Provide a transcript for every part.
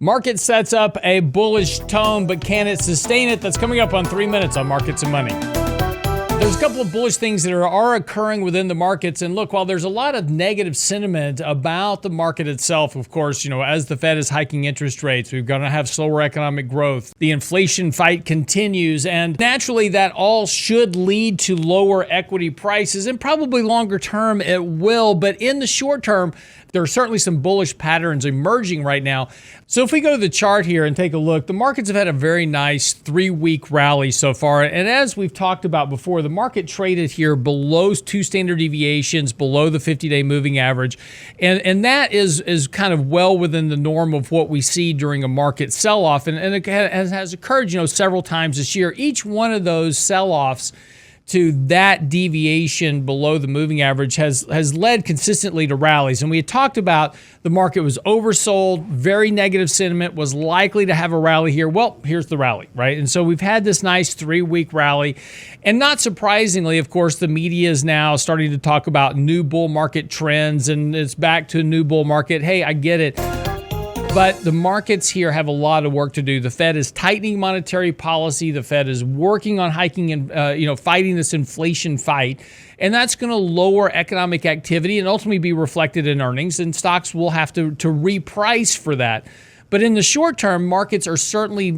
Market sets up a bullish tone, but can it sustain it? That's coming up on 3 Minutes on Markets and Money. There's a couple of bullish things that are occurring within the markets. And look, while there's a lot of negative sentiment about the market itself, of course, as the Fed is hiking interest rates, we're going to have slower economic growth. The inflation fight continues. And naturally, that all should lead to lower equity prices. And probably longer term, it will. But in the short term, there are certainly some bullish patterns emerging right now. So if we go to the chart here and take a look, the markets have had a very nice 3-week rally so far. And as we've talked about before, the market traded here below 2 standard deviations, below the 50-day moving average. And that is kind of well within the norm of what we see during a market sell-off. And it has occurred, several times this year. Each one of those sell-offs to that deviation below the moving average has led consistently to rallies. And we had talked about the market was oversold, very negative sentiment, was likely to have a rally here. Well, here's the rally, right? And so we've had this nice 3-week rally. And not surprisingly, of course, the media is now starting to talk about new bull market trends, and it's back to a new bull market. Hey, I get it. But the markets here have a lot of work to do. The Fed is tightening monetary policy. The Fed is working on hiking and fighting this inflation fight. And that's going to lower economic activity and ultimately be reflected in earnings. And stocks will have to reprice for that. But in the short term, markets are certainly,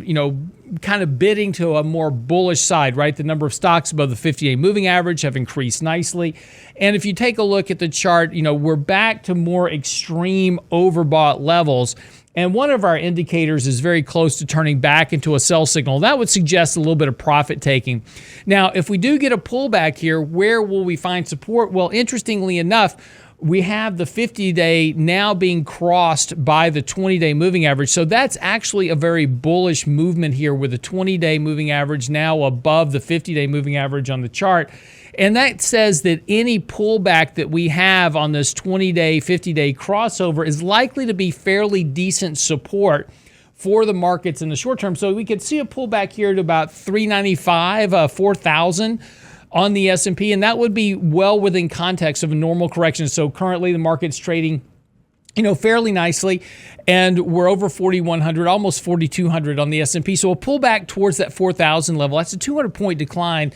kind of bidding to a more bullish side, right? The number of stocks above the 50-day moving average have increased nicely. And if you take a look at the chart, we're back to more extreme overbought levels. And one of our indicators is very close to turning back into a sell signal. That would suggest a little bit of profit taking. Now, if we do get a pullback here, where will we find support? Well, interestingly enough, we have the 50-day now being crossed by the 20-day moving average. So that's actually a very bullish movement here with the 20-day moving average now above the 50-day moving average on the chart. And that says that any pullback that we have on this 20-day, 50-day crossover is likely to be fairly decent support for the markets in the short term. So we could see a pullback here to about 395, 4,000 on the S&P, and that would be well within context of a normal correction. So currently the market's trading fairly nicely, and we're over 4,100, almost 4,200 on the S&P. So a pullback towards that 4,000 level, that's a 200-point decline,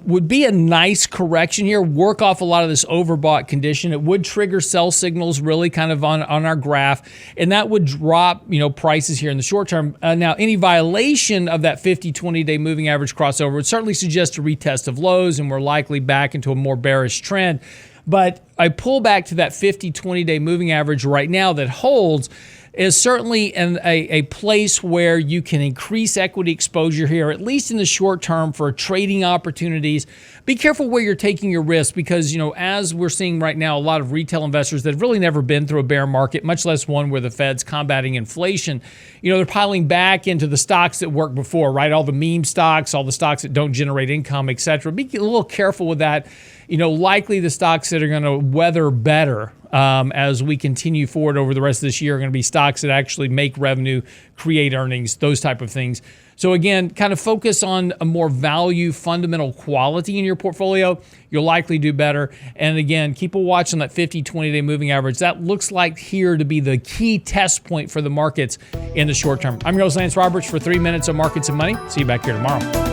would be a nice correction here, work off a lot of this overbought condition. It would trigger sell signals really kind of on our graph, and that would drop, prices here in the short term. Now, any violation of that 50, 20-day moving average crossover would certainly suggest a retest of lows, and we're likely back into a more bearish trend. But a pullback to that 50, 20-day moving average right now that holds is certainly a place where you can increase equity exposure here, at least in the short term for trading opportunities. Be careful where you're taking your risk because, as we're seeing right now, a lot of retail investors that have really never been through a bear market, much less one where the Fed's combating inflation, they're piling back into the stocks that worked before, right? All the meme stocks, all the stocks that don't generate income, et cetera. Be a little careful with that. Likely the stocks that are going to weather better as we continue forward over the rest of this year are going to be stocks that actually make revenue, create earnings, those type of things. So again, kind of focus on a more value, fundamental quality in your portfolio. You'll likely do better. And again, keep a watch on that 50, 20-day moving average. That looks like here to be the key test point for the markets in the short term. I'm your host, Lance Roberts, for 3 Minutes of Markets and Money. See you back here tomorrow.